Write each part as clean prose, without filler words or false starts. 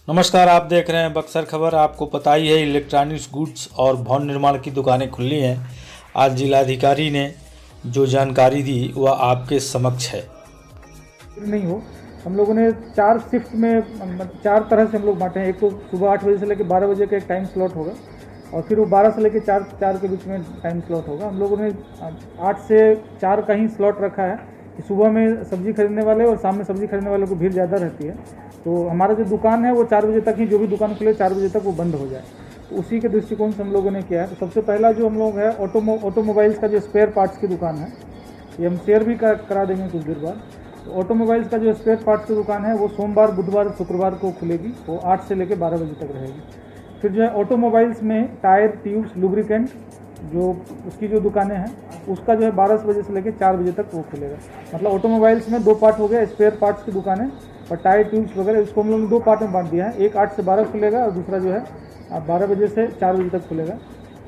नमस्कार, आप देख रहे हैं बक्सर खबर। आपको पता ही है इलेक्ट्रॉनिक्स गुड्स और भवन निर्माण की दुकानें खुली हैं। आज जिलाधिकारी ने जो जानकारी दी वह आपके समक्ष है। नहीं हो, हम लोगों ने 4 शिफ्ट में 4 तरह से हम लोग बांटे हैं। एक तो सुबह 8 बजे से लेकर 12 बजे का एक टाइम स्लॉट होगा और फिर वो 12 से लेकर 4 के बीच में टाइम स्लॉट होगा। हम लोगों ने 8 से 4 का ही स्लॉट रखा है कि सुबह में सब्ज़ी खरीदने वाले और शाम में सब्ज़ी खरीदने वालों को भीड़ ज़्यादा रहती है, तो हमारा जो दुकान है वो 4 बजे तक ही, जो भी दुकान खुले 4 बजे तक वो बंद हो जाए, तो उसी के दृष्टिकोण से हम लोगों ने किया है। तो सबसे पहला जो हम लोग है ऑटोमोबाइल्स का जो स्पेयर पार्ट्स की दुकान है, ये हम शेयर भी करा देंगे कुछ देर बाद। तो ऑटोमोबाइल्स का जो स्पेयर पार्ट्स की दुकान है वो सोमवार, बुधवार, शुक्रवार को खुलेगी, वो 8 से लेकर 12 बजे तक रहेगी। फिर जो है ऑटोमोबाइल्स में टायर, ट्यूब्स, लुब्रिकेंट जो उसकी जो दुकानें हैं उसका जो है 12 बजे से लेकर 4 बजे तक वो खुलेगा। मतलब ऑटोमोबाइल्स में 2 पार्ट हो गया, स्पेयर पार्ट्स की दुकानें और टायर, ट्यूब्स वगैरह, इसको हम लोग ने 2 पार्ट में बांट दिया है। एक 8 से 12 खुलेगा और दूसरा जो है 12 बजे से 4 बजे तक खुलेगा।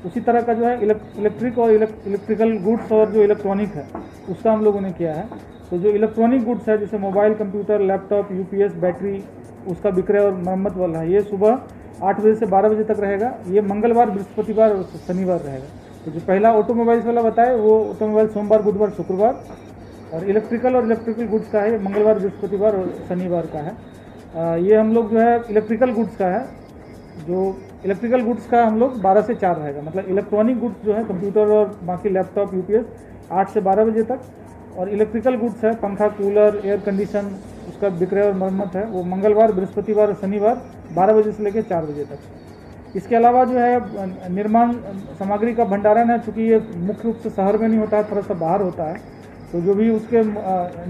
उसी तरह का जो है इलेक्ट्रिक और इलेक्ट्रिकल गुड्स और जो इलेक्ट्रॉनिक है उसका हम लोगों ने किया है। तो जो इलेक्ट्रॉनिक गुड्स है जैसे mobile, computer, laptop, UPS, battery, उसका विक्रय और मरम्मत वाला है, ये सुबह 8 बजे से 12 बजे तक रहेगा। ये मंगलवार, बृहस्पतिवार और शनिवार रहेगा। तो जो पहला ऑटोमोबाइल्स वाला बताए वो ऑटोमोबाइल सोमवार, बुधवार, शुक्रवार, और इलेक्ट्रिकल गुड्स का है ये मंगलवार, बृहस्पतिवार और शनिवार का है। ये हम लोग जो है इलेक्ट्रिकल गुड्स का है, जो इलेक्ट्रिकल गुड्स का हम लोग 12 से 4 रहेगा। मतलब इलेक्ट्रॉनिक गुड्स जो है कंप्यूटर और बाकी लैपटॉप, यूपीएस 8 से 12 बजे तक, और इलेक्ट्रिकल गुड्स है पंखा, कूलर, एयर कंडीशन, उसका विक्रय और मरम्मत है वो मंगलवार, बृहस्पतिवार और शनिवार 12 बजे से लेकर 4 बजे तक। इसके अलावा जो है निर्माण सामग्री का भंडारण है, चूँकि ये मुख्य रूप से शहर में नहीं होता है, थोड़ा सा बाहर होता है, तो जो भी उसके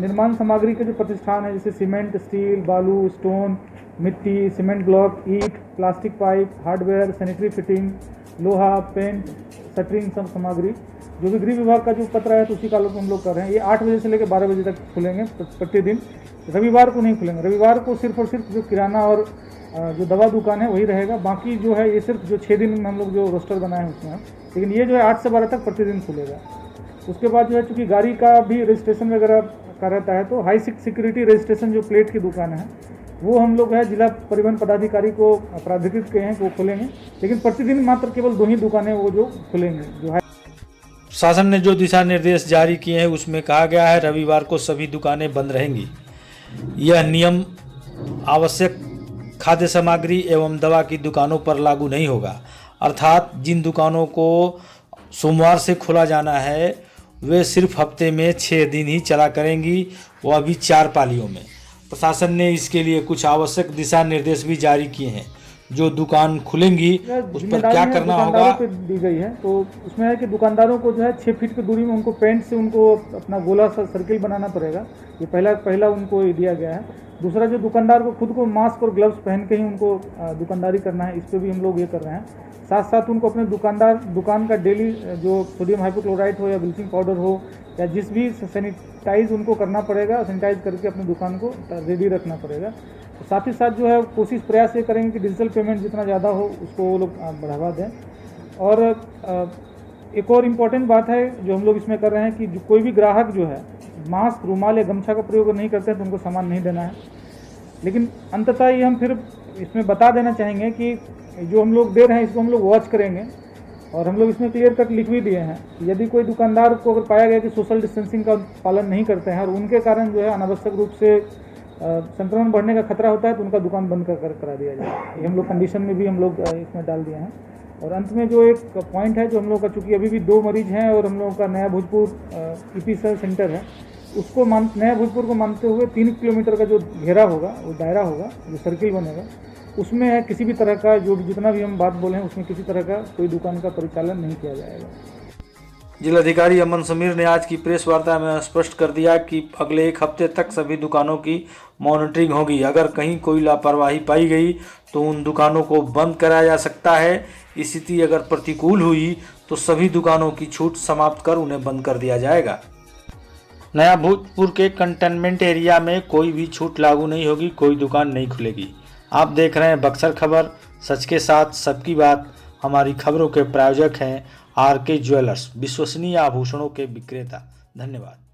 निर्माण सामग्री के जो प्रतिष्ठान है जैसे सीमेंट, स्टील, बालू, स्टोन, मिट्टी, सीमेंट ब्लॉक, ईंट, plastic pipe, hardware, sanitary fitting, लोहा, पेंट, शटरिंग, सब सामग्री, जो भी गृह विभाग का जो पत्र है तो उसी का हम लोग कर रहे हैं। ये 8 बजे से लेकर 12 बजे तक खुलेंगे प्रतिदिन। रविवार को नहीं खुलेंगे, रविवार को सिर्फ और सिर्फ जो किराना और जो दवा दुकान है वही रहेगा। बाकी जो है ये सिर्फ जो 6 दिन में हम लोग जो रोस्टर बनाए हैं उसमें, लेकिन ये जो है 8 से 12 तक प्रतिदिन खुलेगा। उसके बाद जो है चूँकि गाड़ी का भी रजिस्ट्रेशन वगैरह का रहता है, तो हाई सिक्योरिटी रजिस्ट्रेशन जो प्लेट की दुकान है वो हम लोग है जिला परिवहन पदाधिकारी को प्राधिकृत किए हैं कि वो खोलेंगे, लेकिन प्रतिदिन मात्र केवल 2 ही दुकानें वो जो खुलेंगे। जो है शासन ने जो दिशा निर्देश जारी किए हैं उसमें कहा गया है रविवार को सभी दुकानें बंद रहेंगी। यह नियम आवश्यक खाद्य सामग्री एवं दवा की दुकानों पर लागू नहीं होगा। अर्थात जिन दुकानों को सोमवार से खोला जाना है वे सिर्फ हफ्ते में 6 दिन ही चला करेंगी, वह भी 4 पालियों में। प्रशासन ने इसके लिए कुछ आवश्यक दिशा निर्देश भी जारी किए हैं। जो दुकान खुलेंगी उस पर क्या करना होगा दी गई है, तो उसमें है कि दुकानदारों को जो है 6 फीट की दूरी में उनको पेंट से उनको अपना गोला सा सर्किल बनाना पड़ेगा। ये पहला उनको दिया गया है। दूसरा, जो दुकानदार को खुद को मास्क और ग्लव्स पहन के ही उनको दुकानदारी करना है, इस पर भी हम लोग ये कर रहे हैं। साथ साथ उनको अपने दुकान का डेली जो सोडियम हाइपोक्लोराइड हो या ब्लीचिंग पाउडर हो या जिस भी सैनिटाइज उनको करना पड़ेगा, सैनिटाइज करके अपनी दुकान को रेडी रखना पड़ेगा। तो साथ ही साथ जो है प्रयास ये करेंगे कि डिजिटल पेमेंट जितना ज़्यादा हो उसको वो लोग बढ़ावा दें। और एक और इम्पॉर्टेंट बात है जो हम लोग इसमें कर रहे हैं कि जो कोई भी ग्राहक जो है मास्क, रुमाल या गमछा का प्रयोग नहीं करते हैं तो उनको सामान नहीं देना है। लेकिन अंततः ये हम फिर इसमें बता देना चाहेंगे कि जो हम लोग दे रहे हैं इसको हम लोग वॉच करेंगे, और हम लोग इसमें क्लियर कट लिख भी दिए हैं कि यदि कोई दुकानदार को अगर पाया गया कि सोशल डिस्टेंसिंग का पालन नहीं करते हैं और उनके कारण जो है अनावश्यक रूप से संक्रमण बढ़ने का खतरा होता है तो उनका दुकान बंद करा दिया जाए। ये हम लोग कंडीशन में भी हम लोग इसमें डाल दिए हैं। और अंत में जो एक पॉइंट है जो हम लोग का, चूँकि अभी भी 2 मरीज हैं और हम लोगों का नया भोजपुर ईपी सेंटर है, उसको नया भोजपुर को मानते हुए 3 किलोमीटर का जो घेरा होगा, वो दायरा होगा, जो सर्किल बनेगा, उसमें है किसी भी तरह का जो जितना भी हम बात बोले हैं उसमें किसी तरह का कोई दुकान का परिचालन नहीं किया जाएगा। जिलाधिकारी अमन समीर ने आज की प्रेस वार्ता में स्पष्ट कर दिया कि अगले 1 हफ्ते तक सभी दुकानों की मॉनिटरिंग होगी। अगर कहीं कोई लापरवाही पाई गई तो उन दुकानों को बंद कराया जा सकता है। स्थिति अगर प्रतिकूल हुई तो सभी दुकानों की छूट समाप्त कर उन्हें बंद कर दिया जाएगा। नया भोजपुर के कंटेनमेंट एरिया में कोई भी छूट लागू नहीं होगी, कोई दुकान नहीं खुलेगी। आप देख रहे हैं बक्सर खबर, सच के साथ सबकी बात। हमारी खबरों के प्रायोजक हैं आरके ज्वेलर्स, विश्वसनीय आभूषणों के विक्रेता। धन्यवाद।